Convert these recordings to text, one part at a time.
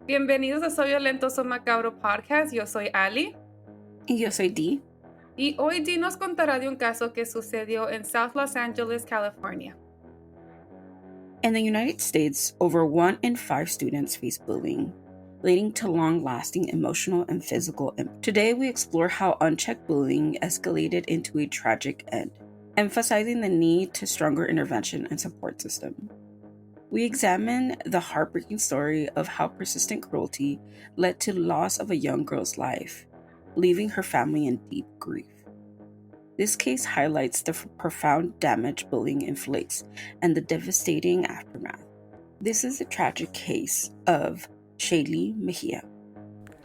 Bienvenidos a Soy Violento, Soy Macabro podcast. Yo soy Ali. Y yo soy Dee. Y hoy Dee nos contará de un caso que sucedió en South Los Angeles, California. In the United States, over 1 in 5 students face bullying, leading to long-lasting emotional and physical impact. Today, we explore how unchecked bullying escalated into a tragic end, emphasizing the need to stronger intervention and support system. We examine the heartbreaking story of how persistent cruelty led to loss of a young girl's life, leaving her family in deep grief. This case highlights the profound damage bullying inflicts and the devastating aftermath. This is the tragic case of Shaylee Mejia.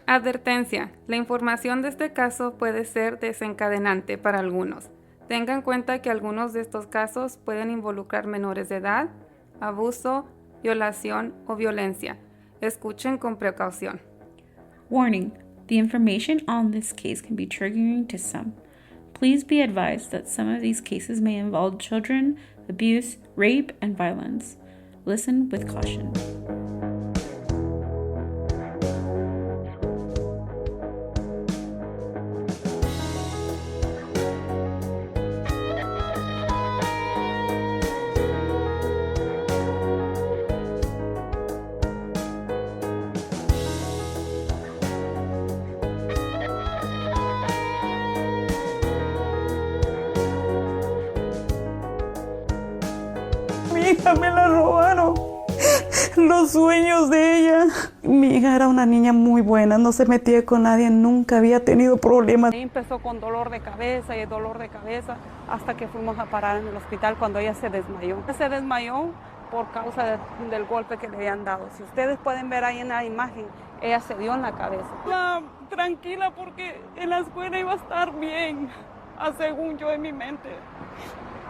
Advertencia: la información de este caso puede ser desencadenante para algunos. Tenga en cuenta que algunos de estos casos pueden involucrar menores de edad, abuso, violación o violencia. Escuchen con precaución. Warning: the information on this case can be triggering to some. Please be advised that some of these cases may involve children, abuse, rape, and violence. Listen with caution. Mi hija me la robaron, los sueños de ella. Mi hija era una niña muy buena, no se metía con nadie, nunca había tenido problemas. Ahí empezó con dolor de cabeza y dolor de cabeza hasta que fuimos a parar en el hospital cuando ella se desmayó. Se desmayó por causa del golpe que le habían dado. Si ustedes pueden ver ahí en la imagen, ella se dio en la cabeza. Tranquila porque en la escuela iba a estar bien, según yo en mi mente.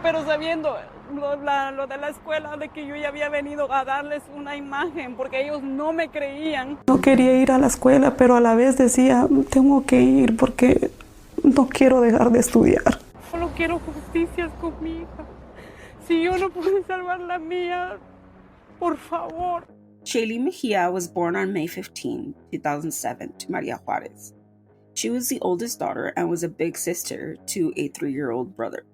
Pero sabiendo lo de la escuela, de que yo ya había venido a darles una imagen, porque ellos no me creían. No quería ir a la escuela, pero a la vez decía, tengo que ir porque no quiero dejar de estudiar. Solo quiero justicia con mi hija. Si yo no puedo salvar la mía, por favor. Shaylee Mejia was born on May 15, 2007 to Maria Juarez. She was the oldest daughter and was a big sister to a 3-year-old brother.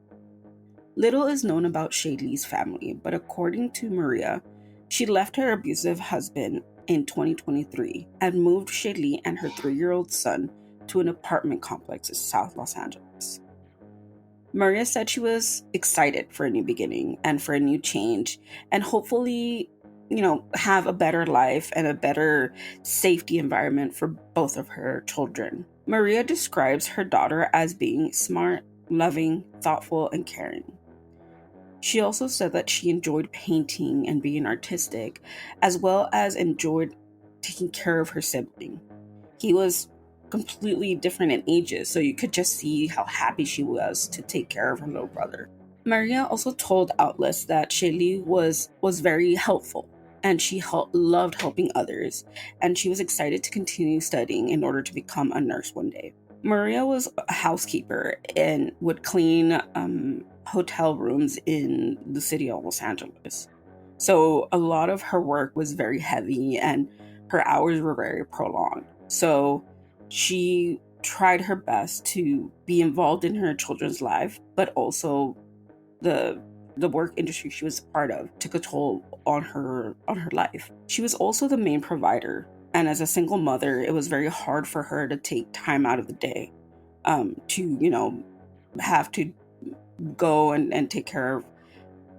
Little is known about Shaylee's family, but according to Maria, she left her abusive husband in 2023 and moved Shaylee and her 3-year-old son to an apartment complex in South Los Angeles. Maria said she was excited for a new beginning and for a new change and hopefully, have a better life and a better safety environment for both of her children. Maria describes her daughter as being smart, loving, thoughtful, and caring. She also said that she enjoyed painting and being artistic, as well as enjoyed taking care of her sibling. He was completely different in ages, so you could just see how happy she was to take care of her little brother. Maria also told outlets that Shaylee was very helpful, and she loved helping others, and she was excited to continue studying in order to become a nurse one day. Maria was a housekeeper and would clean hotel rooms in the city of Los Angeles. So a lot of her work was very heavy and her hours were very prolonged. So she tried her best to be involved in her children's life, but also the work industry she was part of took a toll on her life. She was also the main provider, and as a single mother, it was very hard for her to take time out of the day to have to go and take care of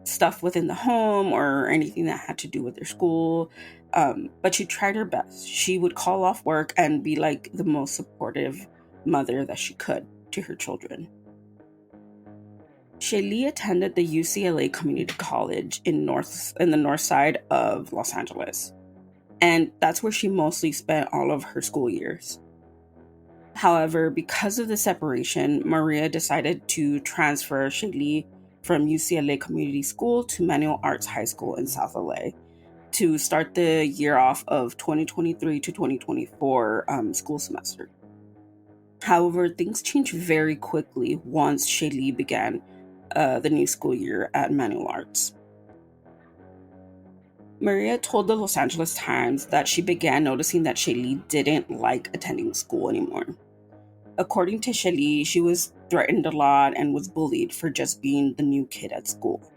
stuff within the home or anything that had to do with their school. But she tried her best. She would call off work and be like the most supportive mother that she could to her children. Shaylee attended the UCLA Community College in the north side of Los Angeles, and that's where she mostly spent all of her school years. However, because of the separation, Maria decided to transfer Shaylee from UCLA Community School to Manual Arts High School in South LA to start the year off of 2023 to 2024 school semester. However, things changed very quickly once Shaylee began the new school year at Manual Arts. Maria told the Los Angeles Times that she began noticing that Shaylee didn't like attending school anymore. According to Shaylee, she was threatened a lot and was bullied for just being the new kid at school.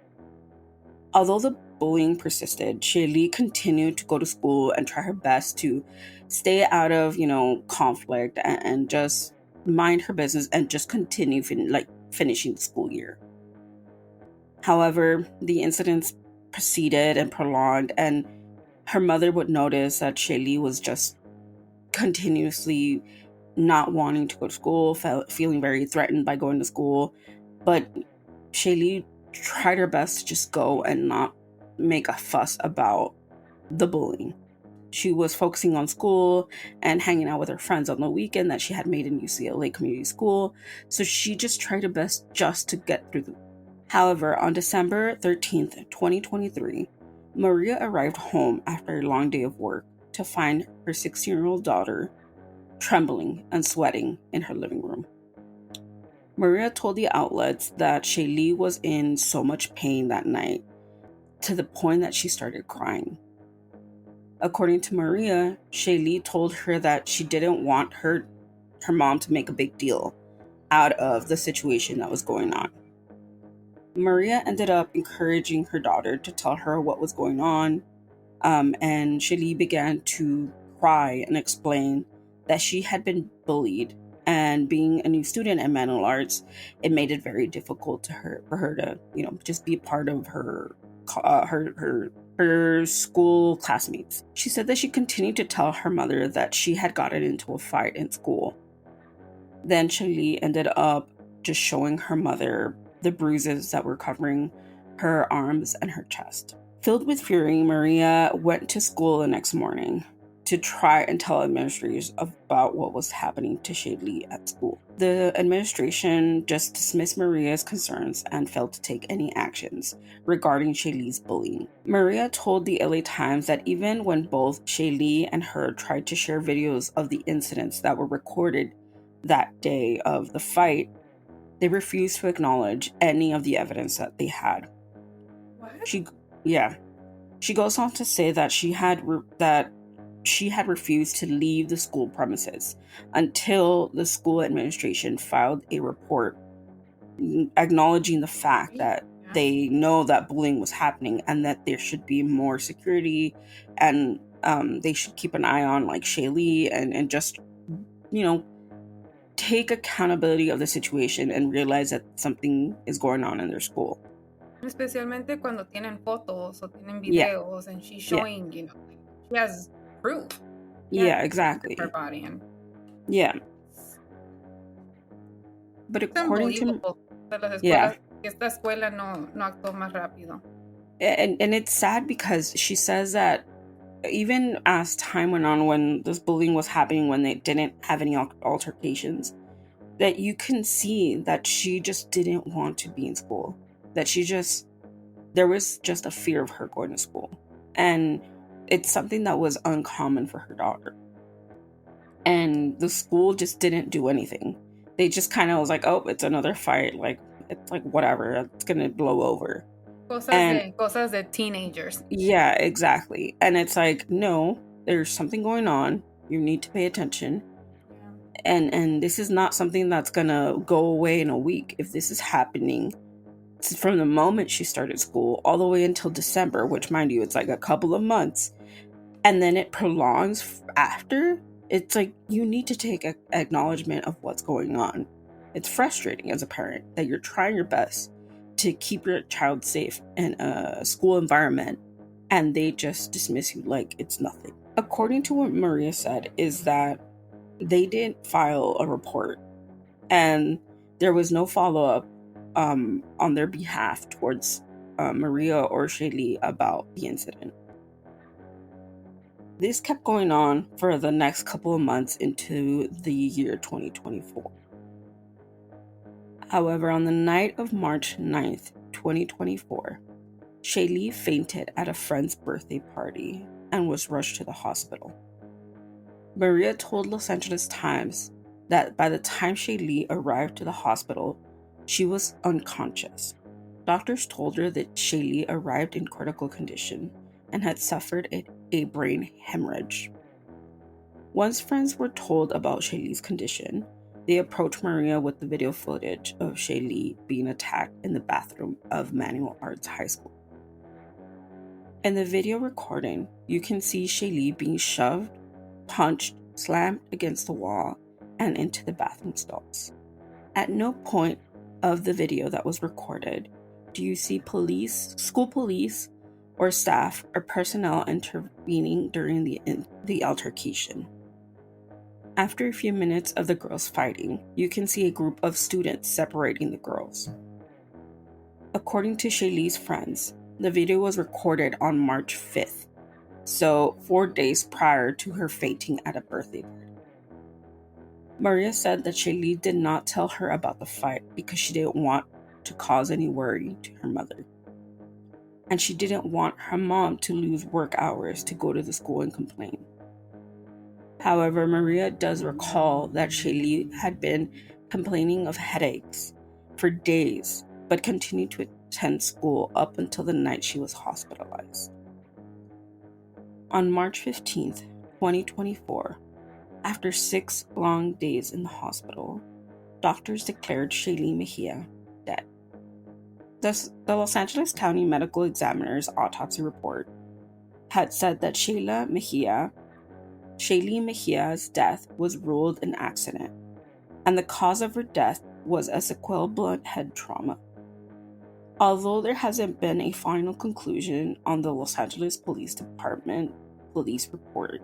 Although the bullying persisted, Shaylee continued to go to school and try her best to stay out of, conflict and just mind her business and just continue finishing the school year. However, the incidents proceeded and prolonged, and her mother would notice that Shaylee was just continuously not wanting to go to school, feeling very threatened by going to school. But Shaylee tried her best to just go and not make a fuss about the bullying. She was focusing on school and hanging out with her friends on the weekend that she had made in UCLA Community School. So she just tried her best just to get through the. However, on December 13th, 2023, Maria arrived home after a long day of work to find her 16-year-old daughter trembling and sweating in her living room. Maria told the outlets that Shaylee was in so much pain that night to the point that she started crying. According to Maria, Shaylee told her that she didn't want her mom to make a big deal out of the situation that was going on. Maria ended up encouraging her daughter to tell her what was going on, and Shaylee began to cry and explain that she had been bullied, and being a new student at Manual Arts, it made it very difficult for her to, just be part of her school classmates. She said that she continued to tell her mother that she had gotten into a fight in school. Then Shaylee ended up just showing her mother the bruises that were covering her arms and her chest. Filled with fury, Maria went to school the next morning to try and tell administrators about what was happening to Shaylee at school. The administration just dismissed Maria's concerns and failed to take any actions regarding Shaylee's bullying. Maria told the LA Times that even when both Shaylee and her tried to share videos of the incidents that were recorded that day of the fight, they refused to acknowledge any of the evidence that they had. What? She goes on to say that she had refused to leave the school premises until the school administration filed a report acknowledging the fact that they know that bullying was happening and that there should be more security, and they should keep an eye on Shaylee and just take accountability of the situation and realize that something is going on in their school. Especialmente cuando tienen fotos o tienen videos and she's showing, she has proof. Yeah, exactly. Her body and but according to esta escuela no actuó más rápido. And it's sad because she says that even as time went on, when this bullying was happening, when they didn't have any altercations, that you can see that she just didn't want to be in school. That there was just a fear of her going to school. And it's something that was uncommon for her daughter. And the school just didn't do anything. They just kind of was like, oh, it's another fight. It's whatever. It's going to blow over. Cosas de teenagers. Yeah, exactly. And it's no, there's something going on. You need to pay attention. And this is not something that's going to go away in a week. If this is happening from the moment she started school all the way until December, which, mind you, it's a couple of months, and then it prolongs after, it's you need to take acknowledgement of what's going on. It's frustrating as a parent that you're trying your best to keep your child safe in a school environment, and they just dismiss you like it's nothing. According to what Maria said, is that they didn't file a report, and there was no follow-up on their behalf towards Maria or Shaylee about the incident. This kept going on for the next couple of months into the year 2024. However, on the night of March 9th, 2024, Shaylee fainted at a friend's birthday party and was rushed to the hospital. Maria told Los Angeles Times that by the time Shaylee arrived to the hospital, she was unconscious. Doctors told her that Shaylee arrived in critical condition, and had suffered a brain hemorrhage. Once friends were told about Shaylee's condition, they approached Maria with the video footage of Shaylee being attacked in the bathroom of Manual Arts High School. In the video recording, you can see Shaylee being shoved, punched, slammed against the wall, and into the bathroom stalls. At no point of the video that was recorded do you see police, school police, or staff or personnel intervening during the altercation. After a few minutes of the girls fighting, you can see a group of students separating the girls. According to Shaylee's friends, the video was recorded on March 5th, so 4 days prior to her fainting at a birthday party. Maria said that Shaylee did not tell her about the fight because she didn't want to cause any worry to her mother. And she didn't want her mom to lose work hours to go to the school and complain. However, Maria does recall that Shaylee had been complaining of headaches for days, but continued to attend school up until the night she was hospitalized. On March 15th, 2024, after 6 long days in the hospital, doctors declared Shaylee Mejia dead. The Los Angeles County Medical Examiner's autopsy report had said that Shaylee Mejia's death was ruled an accident, and the cause of her death was a sequelae blunt head trauma. Although there hasn't been a final conclusion on the Los Angeles Police Department police report,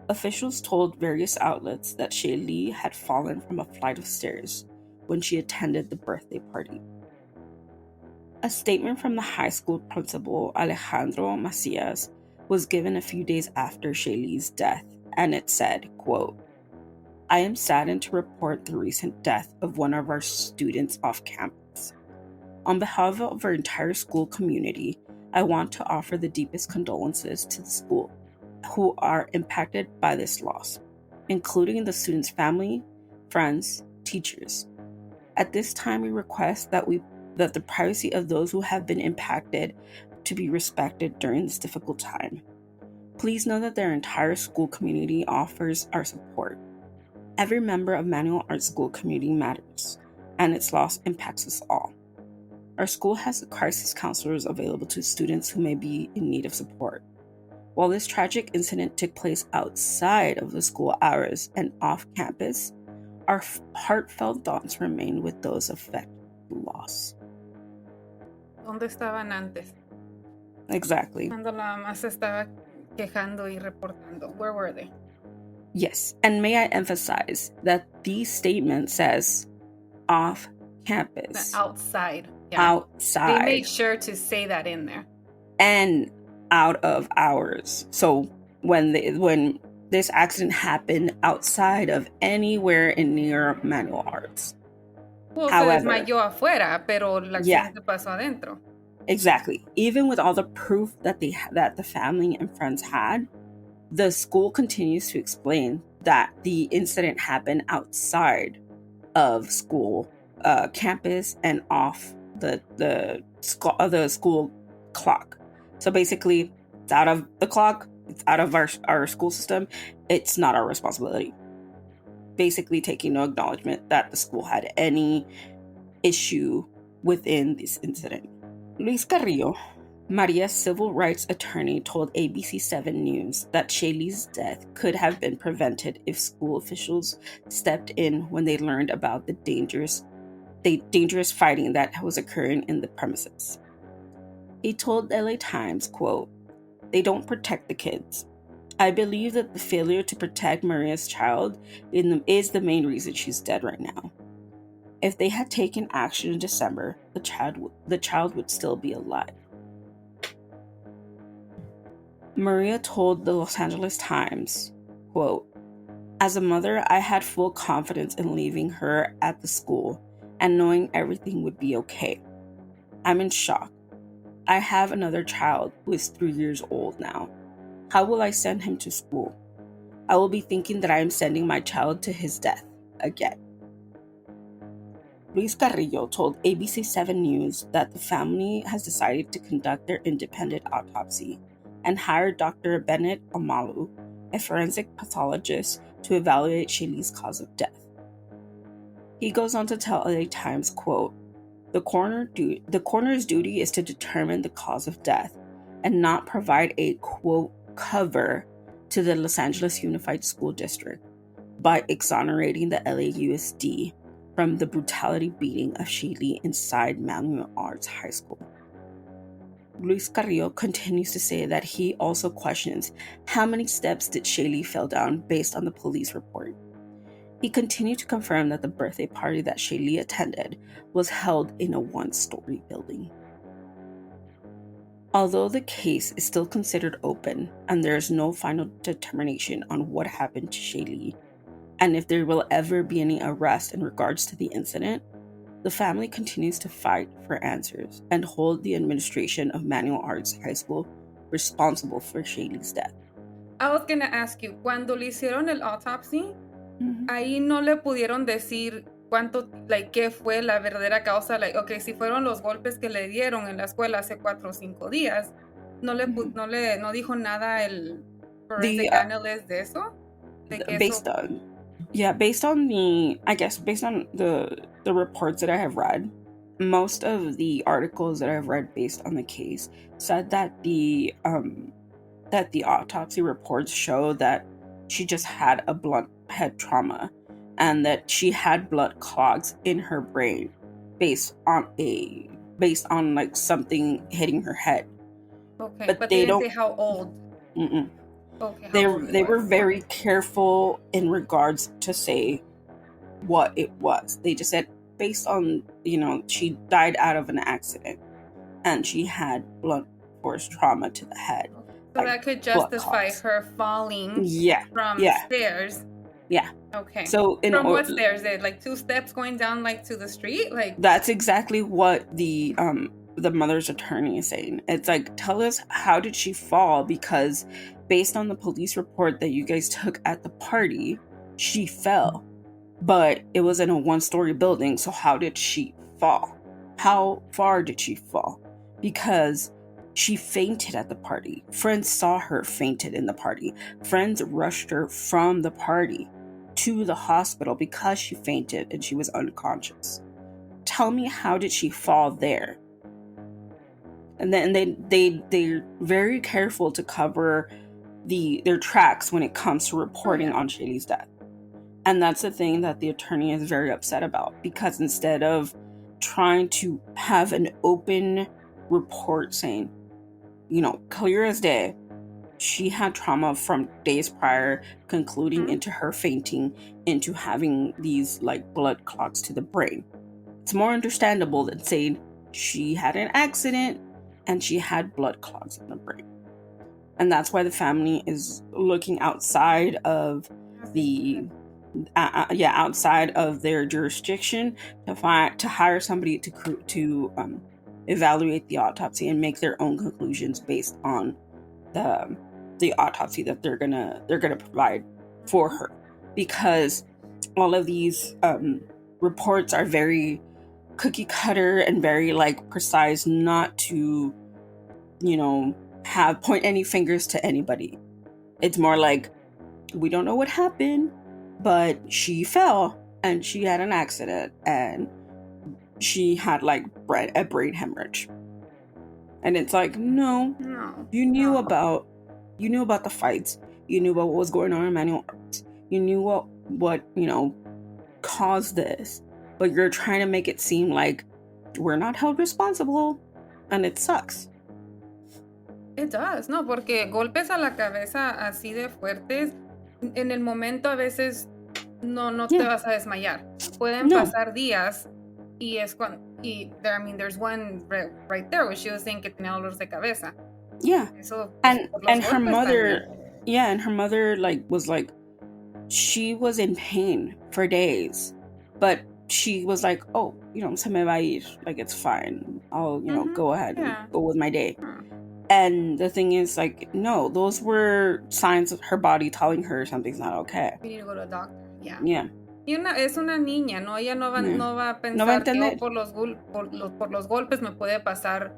officials told various outlets that Shaylee had fallen from a flight of stairs when she attended the birthday party. A statement from the high school principal, Alejandro Macias, was given a few days after Shaylee's death, and it said, quote, "I am saddened to report the recent death of one of our students off campus. On behalf of our entire school community, I want to offer the deepest condolences to the school who are impacted by this loss, including the student's family, friends, teachers. At this time, we request that the privacy of those who have been impacted to be respected during this difficult time. Please know that their entire school community offers our support. Every member of Manual Arts School community matters, and its loss impacts us all. Our school has crisis counselors available to students who may be in need of support. While this tragic incident took place outside of the school hours and off campus, our heartfelt thoughts remain with those affected by the loss." ¿Dónde estaban antes? Exactly. Cuando la mamá se estaba quejando y reportando. Where were they? Yes, and may I emphasize that the statement says off campus. Outside. Yeah. Outside. They made sure to say that in there. And out of hours. So when this accident happened outside of anywhere in near Manual Arts. Well, However, se desmayó afuera, pero el accidente pasó adentro. Exactly. Even with all the proof that the family and friends had, the school continues to explain that the incident happened outside of school campus and off the school clock. So basically, it's out of the clock, it's out of our school system, it's not our responsibility. Basically taking no acknowledgement that the school had any issue within this incident. Luis Carrillo, Maria's civil rights attorney, told ABC7 News that Shaylee's death could have been prevented if school officials stepped in when they learned about the dangerous fighting that was occurring in the premises. He told LA Times, quote, "They don't protect the kids. I believe that the failure to protect Maria's child is the main reason she's dead right now. If they had taken action in December, the child would still be alive." Maria told the Los Angeles Times, quote, "As a mother, I had full confidence in leaving her at the school and knowing everything would be okay. I'm in shock. I have another child who is 3 years old now. How will I send him to school? I will be thinking that I am sending my child to his death again." Luis Carrillo told ABC7 News that the family has decided to conduct their independent autopsy and hired Dr. Bennett Omalu, a forensic pathologist, to evaluate Shaylee's cause of death. He goes on to tell LA Times, quote, the coroner's duty is to determine the cause of death and not provide a, quote, cover to the Los Angeles Unified School District by exonerating the LAUSD from the brutality beating of Shaylee inside Manual Arts High School. Luis Carrillo continues to say that he also questions how many steps did Shaylee fell down based on the police report. He continued to confirm that the birthday party that Shaylee attended was held in a one-story building. Although the case is still considered open and there is no final determination on what happened to Shaylee, and if there will ever be any arrest in regards to the incident, the family continues to fight for answers and hold the administration of Manual Arts High School responsible for Shaylee's death. I was gonna ask you, cuando le hicieron el autopsy, ahí no le pudieron decir qué fue la verdadera causa, okay, si fueron los golpes que le dieron en la escuela hace 4 o 5 días, no dijo nada el forensic analyst de eso? Based on the reports that I have read, most of the articles that I've read based on the case said that the autopsy reports show that she just had a blunt head trauma and that she had blood clots in her brain based on like something hitting her head. Okay, but they didn't say how old. Okay, they were very careful in regards to say what it was. They just said based on, she died out of an accident and she had blunt force trauma to the head. So that could justify her falling from stairs. Yeah. Okay. So from what stairs? Like 2 steps going down to the street? That's exactly what the mother's attorney is saying. It's like, tell us, how did she fall? Because based on the police report that you guys took at the party, she fell. But it was in a 1-story building, so how did she fall? How far did she fall? Because she fainted at the party. Friends saw her fainted in the party. Friends rushed her from the party to the hospital because she fainted and she was unconscious. Tell me, how did she fall there? And then they're very careful to cover their tracks when it comes to reporting on Shaylee's death. And that's the thing that the attorney is very upset about, because instead of trying to have an open report saying, clear as day, she had trauma from days prior, concluding into her fainting, into having these blood clots to the brain. It's more understandable than saying she had an accident and she had blood clots in the brain. And that's why the family is looking outside of outside of their jurisdiction to hire somebody to evaluate the autopsy and make their own conclusions based on the autopsy that they're gonna provide for her, because all of these reports are very cookie cutter and very precise, not to point any fingers to anybody. It's more like, we don't know what happened, but she fell and she had an accident and she had a brain hemorrhage. And it's no, you knew about the fights, you knew about what was going on in Manual Arts, you knew what caused this, but you're trying to make it seem like we're not held responsible, and it sucks. It does, no, porque golpes a la cabeza así de fuertes, en el momento a veces no te vas a desmayar. Pueden pasar días y es cuando, there's one right there where she was saying que tenía dolores de cabeza. Yeah. Eso, and her mother, and her mother was she was in pain for days, but she was oh, se me va a ir, it's fine, I'll go ahead and go with my day. And the thing is, no, those were signs of her body telling her something's not okay. You need to go to a doctor. Yeah. Y es una niña, ¿no? Ella no va a pensar que por los golpes me puede pasar,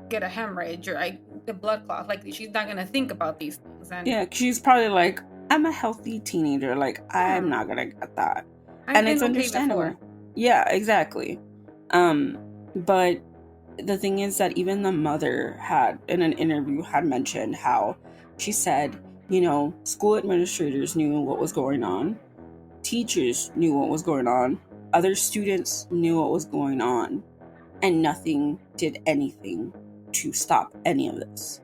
get a hemorrhage or the blood clot. Like, she's not gonna think about these things. And Yeah, she's probably like, I'm a healthy teenager. Like, I'm not gonna get that. And it's understandable. Before. Yeah, exactly. But the thing is that even the mother had, in an interview, had mentioned how she said, school administrators knew what was going on. Teachers knew what was going on. Other students knew what was going on. And nothing did anything to stop any of this.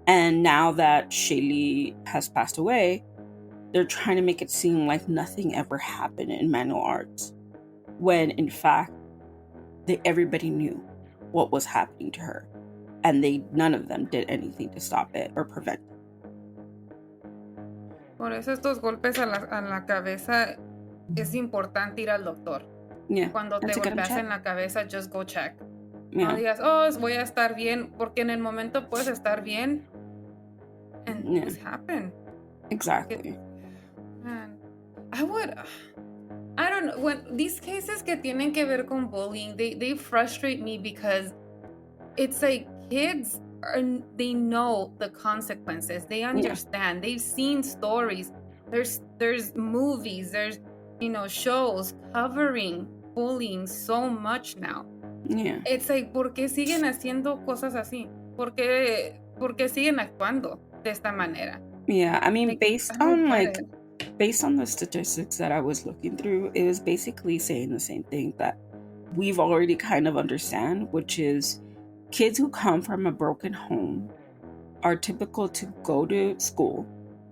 And now that Shaylee has passed away, they're trying to make it seem like nothing ever happened in manual arts, when in fact, everybody knew what was happening to her, and none of them did anything to stop it or prevent it. Por eso estos golpes a la cabeza es importante ir al doctor. Yeah, cuando te golpeas en la cabeza, just go check. Yeah. No digas, voy a estar bien, porque en el momento puedes estar bien and things happen. Exactly. Man, I don't know, when these cases que tienen que ver con bullying, they frustrate me because it's like kids they know the consequences. They understand. They've seen stories. There's movies, there's shows covering bullying so much now. Yeah. It's like, ¿por qué siguen haciendo cosas así? ¿Por qué siguen actuando de esta manera? Yeah, I mean, based on the statistics that I was looking through, it was basically saying the same thing that we've already kind of understand, which is kids who come from a broken home are typical to go to school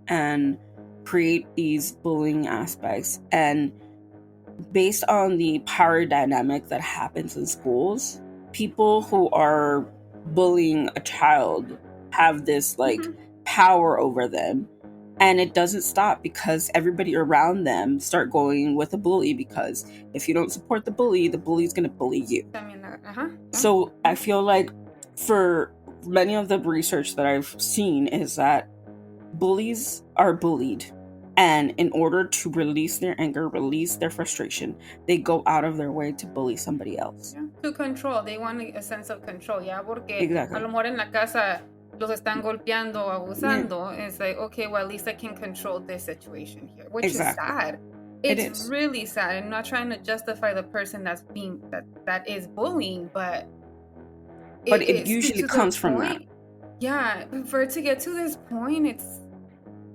and create these bullying aspects. And based on the power dynamic that happens in schools, people who are bullying a child have this power over them. And it doesn't stop because everybody around them start going with the bully, because if you don't support the bully's going to bully you. So I feel like for many of the research that I've seen is that bullies are bullied. And in order to release their anger, release their frustration, they go out of their way to bully somebody else. Yeah. To control. They want a sense of control. Yeah, porque exactly. A lo mejor en la casa los están golpeando o abusando. Yeah. It's like, okay, well, at least I can control this situation here, which is sad. It's really sad. I'm not trying to justify the person that's being that is bullying, but it usually comes from that. Yeah, for it to get to this point,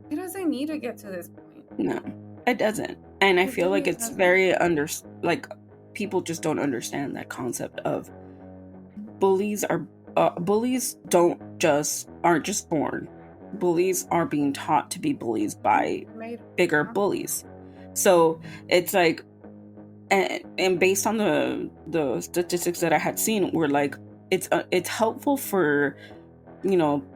it doesn't need to get to this point. No, it doesn't. And I feel like it's very people just don't understand that concept of bullies aren't just born. Bullies are being taught to be bullies by bigger bullies. So it's like, and based on the statistics that I had seen, were like, it's helpful for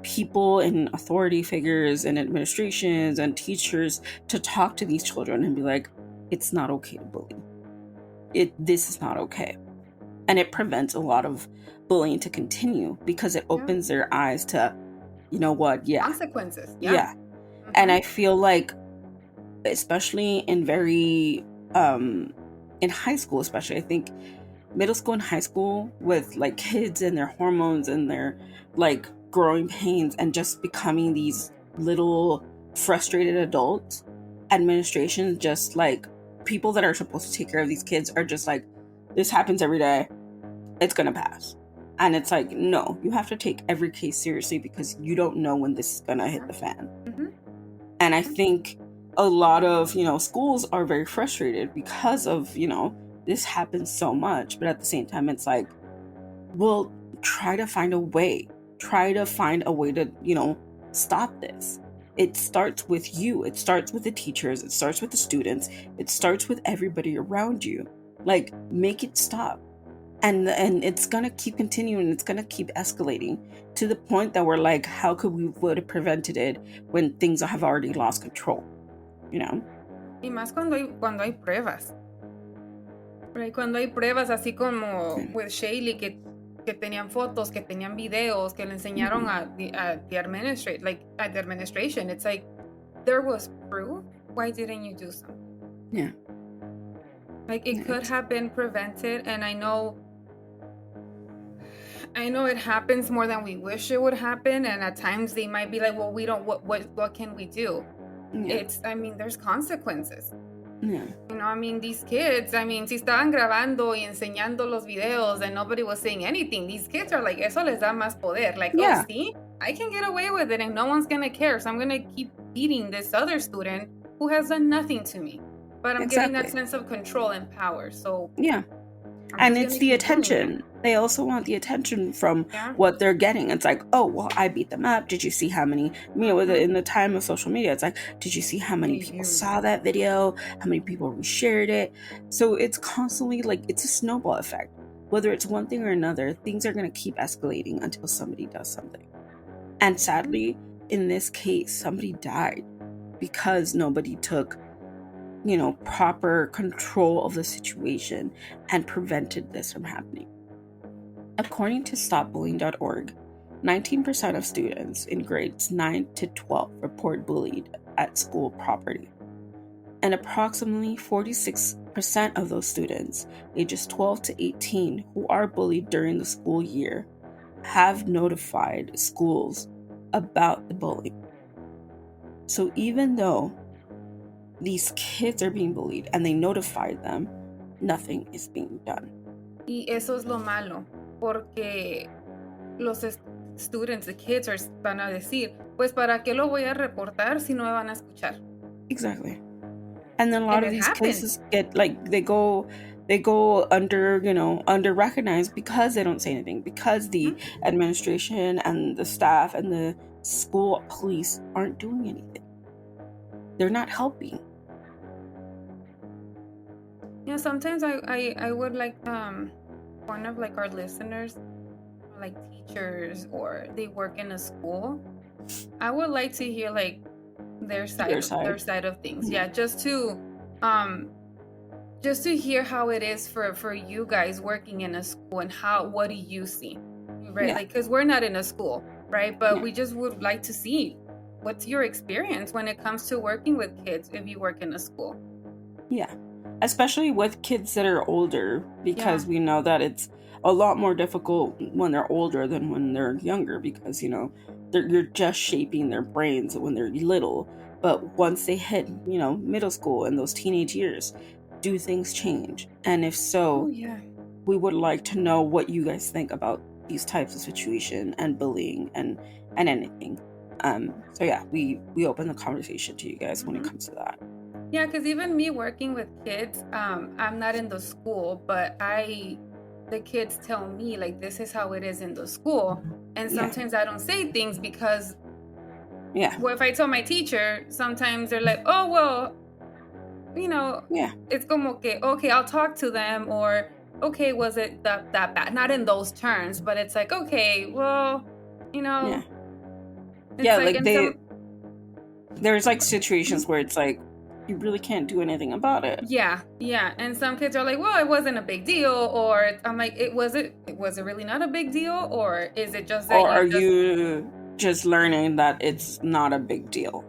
people in authority figures and administrations and teachers to talk to these children and be like, it's not okay to bully. This is not okay. And it prevents a lot of bullying to continue because it opens their eyes to, consequences. Yeah. Mm-hmm. And I feel like, especially in in high school, especially, I think middle school and high school with kids and their hormones and their growing pains and just becoming these little frustrated adults, administration, just people that are supposed to take care of these kids are just this happens every day, it's gonna pass. And it's no, you have to take every case seriously because you don't know when this is gonna hit the fan. Mm-hmm. And I think a lot of schools are very frustrated because of this happens so much, but at the same time it's well, try to find a way to stop this. It starts with you. It starts with the teachers. It starts with the students. It starts with everybody around you. Make it stop. And it's gonna keep continuing. It's gonna keep escalating to the point that we're how could we would have prevented it when things have already lost control? Y más cuando hay pruebas. Right? Cuando hay pruebas, así como with Shaylee, que tenían fotos, que tenían videos, que le enseñaron at the administration. It's there was proof. Why didn't you do something? Yeah. It could have been prevented, and I know I know it happens more than we wish it would happen, and at times they might be like, well, we don't, what can we do? Yeah. There's consequences. Yeah. These kids, si estaban grabando y enseñando los videos and nobody was saying anything, these kids are like, eso les da más poder. Like, Yeah. oh, see, I can get away with it and no one's gonna care, so I'm gonna keep beating this other student who has done nothing to me. But I'm getting that sense of control and power, so... Yeah. And it's the attention. They also want the attention from what they're getting. It's like, oh, well, I beat them up. Did you see how many, in the time of social media, it's like, did you see how many people saw that video? How many people reshared it? So it's constantly like, it's a snowball effect. Whether it's one thing or another, things are going to keep escalating until somebody does something. And sadly, in this case, somebody died because nobody took proper control of the situation and prevented this from happening. According to stopbullying.org, 19% of students in grades 9 to 12 report bullied at school property. And approximately 46% of those students, ages 12 to 18, who are bullied during the school year, have notified schools about the bullying. So even though these kids are being bullied and they notified them, nothing is being done. Y eso es lo malo, porque los students, the kids van a decir, pues para qué lo voy a reportar si no me van a escuchar. Exactly. And then a lot of these cases get they go under recognized because they don't say anything, because the administration and the staff and the school police aren't doing anything. They're not helping. Sometimes I would like one of like our listeners, like teachers or they work in a school. I would like to hear like their side of things. Yeah, just to hear how it is for you guys working in a school and what do you see, right? Like, because we're not in a school, right? But we just would like to see what's your experience when it comes to working with kids if you work in a school. Yeah, especially with kids that are older, because we know that it's a lot more difficult when they're older than when they're younger, because you're just shaping their brains when they're little. But once they hit middle school and those teenage years, do things change? And if so, we would like to know what you guys think about these types of situation and bullying and anything. So yeah, we open the conversation to you guys when it comes to that. Yeah, because even me working with kids, I'm not in the school, but the kids tell me like this is how it is in the school, and sometimes I don't say things because well, if I tell my teacher, sometimes they're like, oh well, it's como que okay, I'll talk to them, or okay, was it that bad? Not in those terms, but it's like okay, well, there's like situations where it's like you really can't do anything about it. Yeah. And some kids are like, well, it wasn't a big deal, or I'm like, was it really not a big deal, or is it just that? Or are you just learning that it's not a big deal?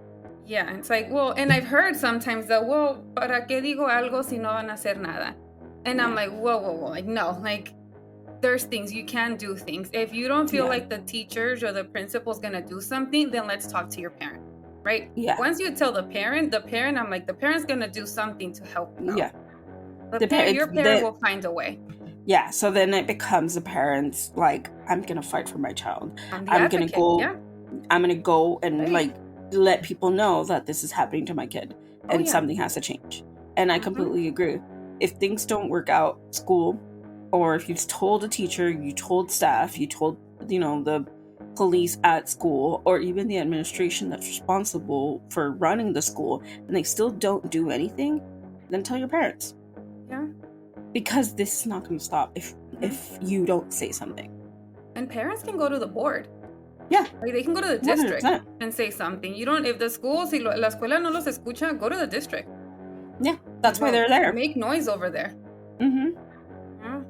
Yeah, it's like, well, and I've heard sometimes that, well, ¿para qué digo algo si no van a hacer nada? And I'm like, whoa, like no, like there's things you can do things. If you don't feel like the teachers or the principal's gonna do something, then let's talk to your parent. Right? Yeah. Once you tell the parent, I'm like, the parent's gonna do something to help you out. Yeah. Your parent will find a way. Yeah. So then it becomes the parents like, I'm gonna fight for my child. I'm gonna go and like let people know that this is happening to my kid and something has to change. And I completely agree. If things don't work out at school, or if you told a teacher, you told staff, you told the police at school, or even the administration that's responsible for running the school, and they still don't do anything, then tell your parents. Yeah. Because this is not going to stop if you don't say something. And parents can go to the board. Yeah. Like they can go to the district 100%. And say something. If the school, si la escuela no los escucha, go to the district. Yeah, that's why they're there. Make noise over there. Mm-hmm. Yeah.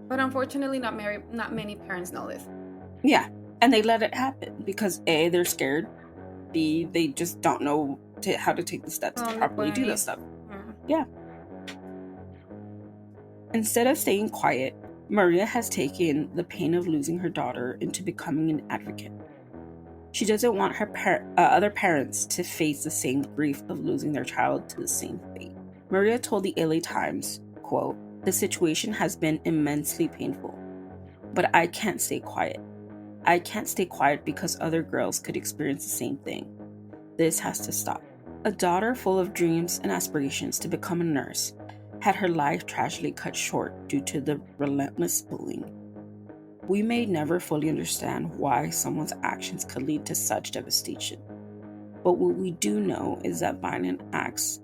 But unfortunately, not many parents know this. Yeah, and they let it happen because A, they're scared. B, they just don't know how to take the steps to properly do this stuff. Yeah. Instead of staying quiet, Maria has taken the pain of losing her daughter into becoming an advocate. She doesn't want her other parents to face the same grief of losing their child to the same fate. Maria told the LA Times, quote, "The situation has been immensely painful, but I can't stay quiet. I can't stay quiet because other girls could experience the same thing. This has to stop." A daughter full of dreams and aspirations to become a nurse had her life tragically cut short due to the relentless bullying. We may never fully understand why someone's actions could lead to such devastation, but what we do know is that violent acts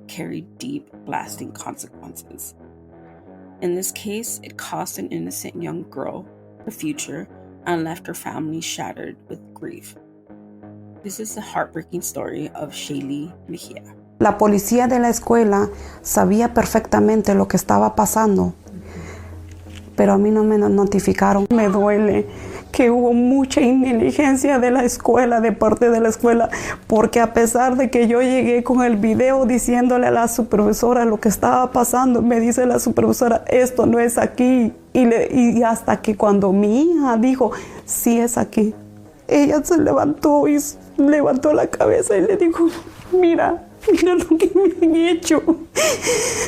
carry deep, lasting consequences. In this case, it cost an innocent young girl the future and left her family shattered with grief. This is the heartbreaking story of Shaylee Mejia. La policía de la escuela sabía perfectamente lo que estaba pasando, pero a mí no me notificaron. Me duele que hubo mucha inteligencia de la escuela, de parte de la escuela, porque a pesar de que yo llegué con el video diciéndole a la supervisora lo que estaba pasando, me dice la supervisora, esto no es aquí. Y hasta que cuando mi hija dijo, sí es aquí, ella se levantó y levantó la cabeza y le dijo, mira lo que me han hecho.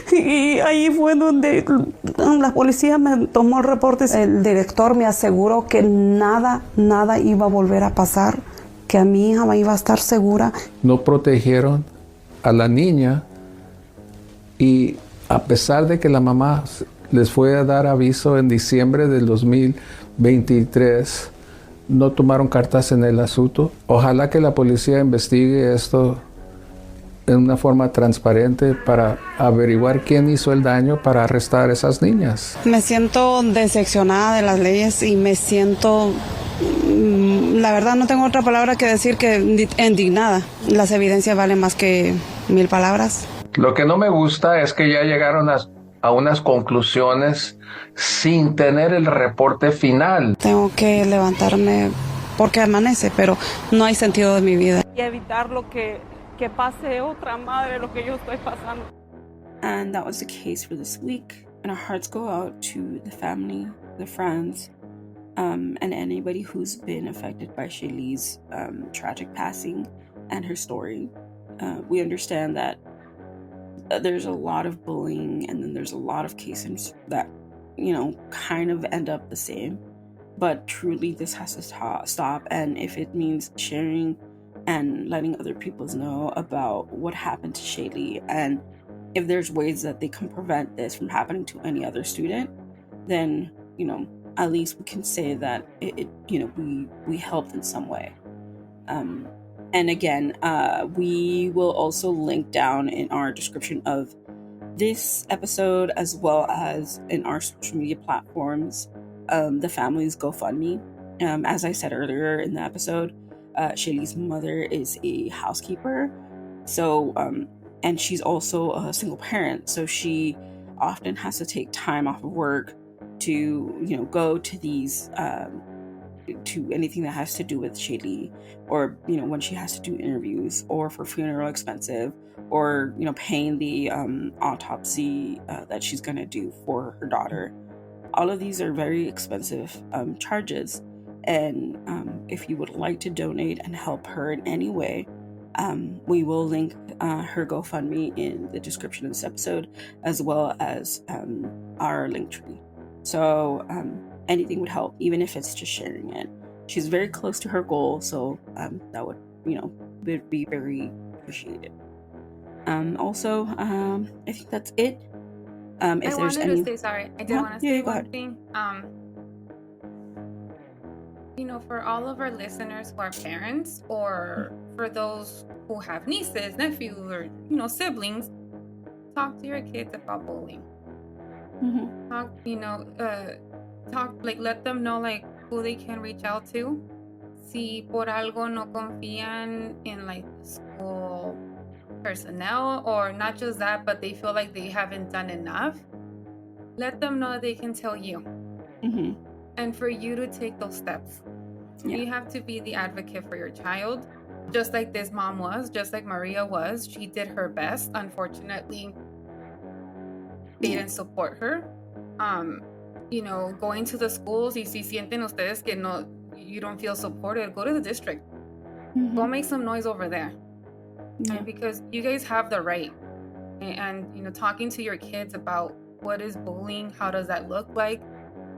Y ahí fue donde la policía me tomó el reporte. El director me aseguró que nada iba a volver a pasar, que a mi hija iba a estar segura. No protegieron a la niña y a pesar de que la mamá les fue a dar aviso en diciembre del 2023, no tomaron cartas en el asunto. Ojalá que la policía investigue esto en una forma transparente para averiguar quién hizo el daño para arrestar a esas niñas. Me siento decepcionada de las leyes y me siento, la verdad no tengo otra palabra que decir que indignada. Las evidencias valen más que 1000 palabras. Lo que no me gusta es que ya llegaron a unas conclusiones sin tener el reporte final. Tengo que levantarme porque amanece, pero no hay sentido de mi vida. Y evitar que pase otra madre lo que yo estoy pasando. And that was the case for this week. And our hearts go out to the family, the friends, and anybody who's been affected by Shaylee's tragic passing and her story. We understand that there's a lot of bullying, and then there's a lot of cases that, kind of end up the same. But truly, this has to stop. And if it means sharing and letting other people know about what happened to Shaylee, and if there's ways that they can prevent this from happening to any other student, then at least we can say that we helped in some way. And again, we will also link down in our description of this episode, as well as in our social media platforms, the family's GoFundMe. As I said earlier in the episode, Shaylee's mother is a housekeeper, so and she's also a single parent, so she often has to take time off of work to go to these to anything that has to do with Shaylee, or when she has to do interviews, or for funeral expensive, or paying the autopsy that she's gonna do for her daughter. All of these are very expensive charges. And if you would like to donate and help her in any way, we will link her GoFundMe in the description of this episode, as well as our link tree. So anything would help, even if it's just sharing it. She's very close to her goal, so that would be very appreciated. Also, I think that's it. I wanted to say, sorry, I did want to say one thing. For all of our listeners who are parents, or for those who have nieces, nephews, or siblings, talk to your kids about bullying. Mm-hmm. Let them know who they can reach out to. Si por algo no confían in school personnel, or not just that, but they feel like they haven't done enough, let them know they can tell you. Mm-hmm. And for you to take those steps. Yeah. You have to be the advocate for your child, just like this mom was, just like Maria was. She did her best. Unfortunately, they didn't support her. going to the schools, y si sienten ustedes que no, you don't feel supported, go to the district. Go make some noise over there. Yeah. Right? Because you guys have the right. And talking to your kids about what is bullying, how does that look like,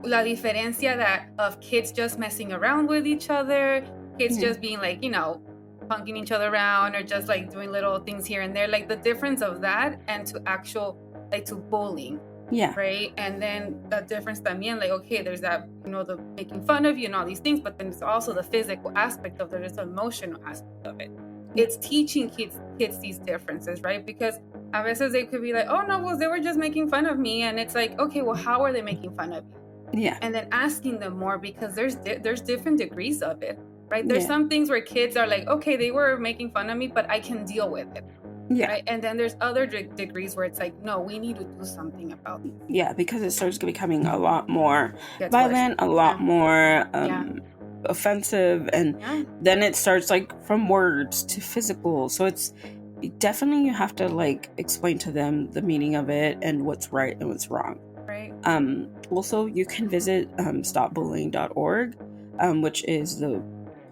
la diferencia that of kids just messing around with each other, kids just being like, punking each other around, or just like doing little things here and there, like the difference of that and to actual, like, to bullying. Yeah. Right. And then the difference también, like, okay, there's that, the making fun of you and all these things, but then it's also the physical aspect of it, there's the emotional aspect of it. It's teaching kids these differences, right? Because a veces they could be like, oh no, well, they were just making fun of me. And it's like, okay, well, how are they making fun of you? Yeah. And then asking them more, because there's different degrees of it, right? There's some things where kids are like, okay, they were making fun of me, but I can deal with it. Yeah. Right? And then there's other degrees where it's like, no, we need to do something about it. Yeah, because it starts becoming a lot more violent, a lot more offensive, and then it starts like from words to physical. So it's definitely, you have to like explain to them the meaning of it and what's right and what's wrong. Right. Also, you can visit stopbullying.org, which is the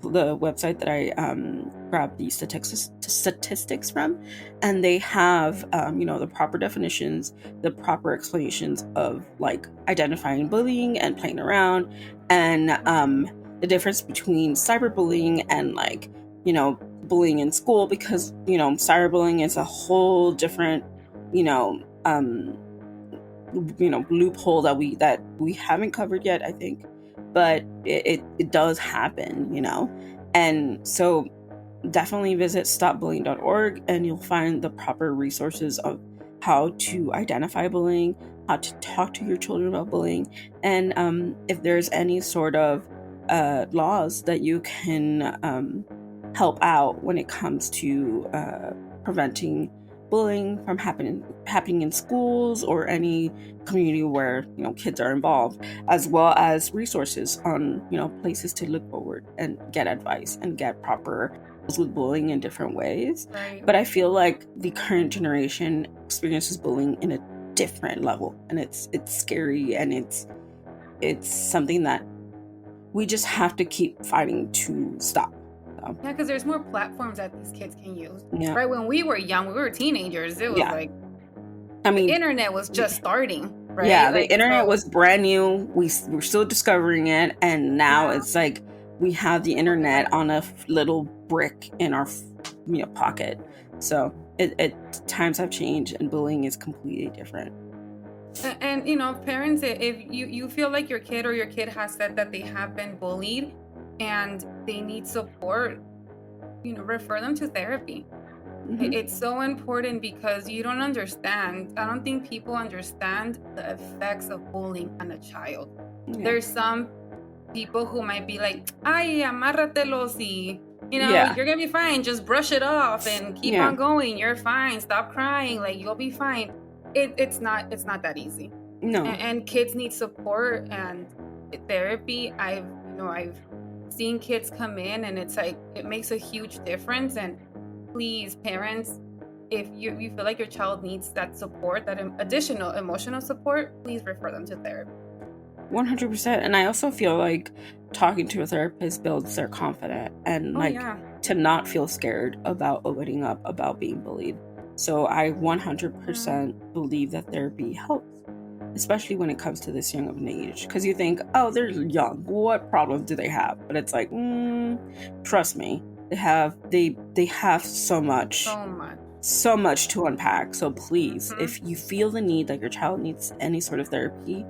website that I grabbed the statistics from, and they have the proper definitions, the proper explanations of like identifying bullying and playing around, and the difference between cyberbullying and like bullying in school, because cyberbullying is a whole different loophole that we haven't covered yet, I think, but it does happen, and so definitely visit stopbullying.org, and you'll find the proper resources of how to identify bullying, how to talk to your children about bullying, and if there's any sort of laws that you can help out when it comes to preventing bullying from happening in schools or any community where kids are involved, as well as resources on places to look forward and get advice and get proper with bullying in different ways. Right. But I feel like the current generation experiences bullying in a different level, and it's scary, and it's something that we just have to keep fighting to stop. Yeah, because there's more platforms that these kids can use. Yeah. Right? When we were young, we were teenagers. It was like, I mean, the internet was just starting, right? Yeah, the internet was brand new. We're still discovering it, and now it's like we have the internet on a little brick in our pocket. So times have changed, and bullying is completely different. And parents, if you feel like your kid or your kid has said that they have been bullied and they need support, refer them to therapy. Mm-hmm. It's so important, because you don't understand. I don't think people understand the effects of bullying on a child. Yeah. There's some people who might be like, ay, amárratelos, y you're gonna be fine, just brush it off and keep on going, you're fine, stop crying, like you'll be fine. It's not that easy. No. And kids need support and therapy. I've seen kids come in, and it's like, it makes a huge difference. And please, parents, if you feel like your child needs that support, that additional emotional support, please refer them to therapy. 100%. And I also feel like talking to a therapist builds their confidence, and to not feel scared about opening up about being bullied. So I 100% believe that therapy helps, especially when it comes to this young of an age, because you think, oh, they're young, what problems do they have? But it's like, trust me, they have so much to unpack. So please, if you feel the need that your child needs any sort of therapy,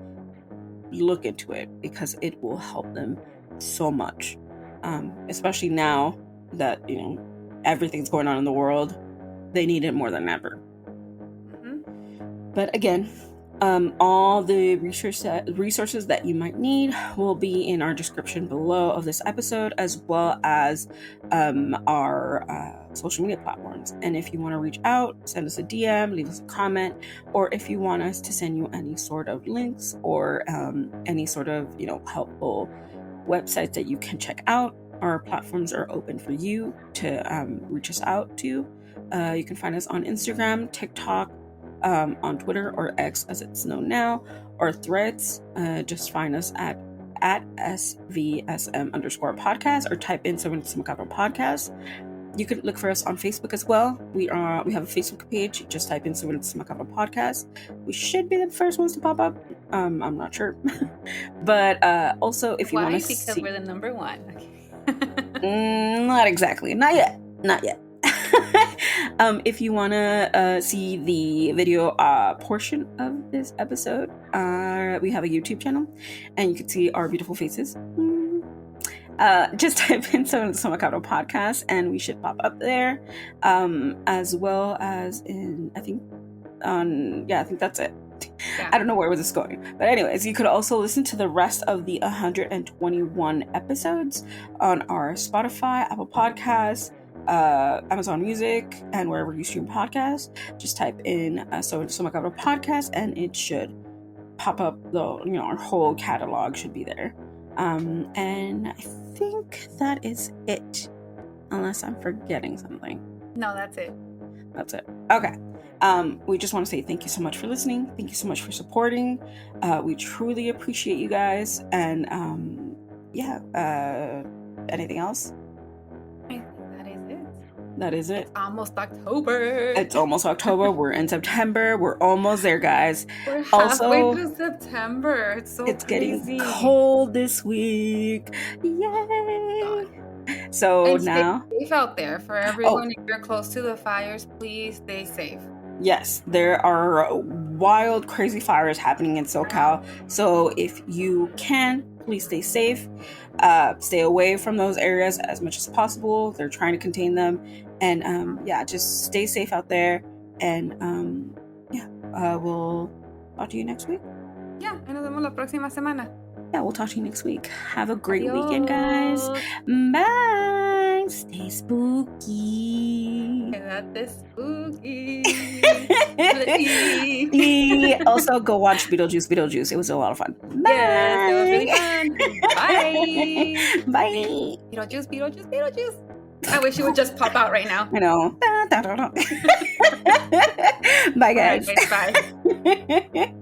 look into it, because it will help them so much, especially now that everything's going on in the world. They need it more than ever. But again, all the resources that you might need will be in our description below of this episode, as well as our social media platforms. And if you want to reach out, send us a DM, leave us a comment, or if you want us to send you any sort of links or any sort of helpful websites that you can check out, our platforms are open for you to reach us out to. You can find us on Instagram, TikTok, on Twitter, or X as it's known now, or Threads, just find us at SVSM_podcast, or type in Sobre Macabro Podcast. You can look for us on Facebook as well. We have a Facebook page. Just type in Sobre Macabro Podcast. We should be the first ones to pop up. I'm not sure. But also, if you want to see... Because we're the number one. Not exactly. Not yet. If you want to see the video portion of this episode, we have a YouTube channel, and you can see our beautiful faces. Just type in Some Macabro Podcast, and we should pop up there, as well as in, I think that's it. Yeah. I don't know where this is going, but anyways, you could also listen to the rest of the 121 episodes on our Spotify, Apple Podcasts, Amazon Music, and wherever you stream podcasts. Just type in Some Macabro Podcast, and it should pop up. Our whole catalog should be there. And I think that is it, unless I'm forgetting something. No, that's it. Okay. We just want to say thank you so much for listening. Thank you so much for supporting. We truly appreciate you guys. And anything else? I think that is it. It's almost October. We're in September. We're almost there, guys. We're halfway through September. It's getting cold this week. Yay! God. So and now, stay safe out there for everyone. If you're close to the fires, please stay safe. Yes, there are wild, crazy fires happening in SoCal. So if you can, please stay safe. Stay away from those areas as much as possible. They're trying to contain them. And just stay safe out there. And we'll talk to you next week. Yeah, y nos vemos la próxima semana. Yeah, we'll talk to you next week. Have a great weekend, guys. Bye. Stay spooky. Quédate spooky. Also, go watch Beetlejuice. It was a lot of fun. Bye. Yes, it was really fun. Bye. Bye. Beetlejuice. I wish it would just pop out right now. I know. Bye, guys. All right, bye.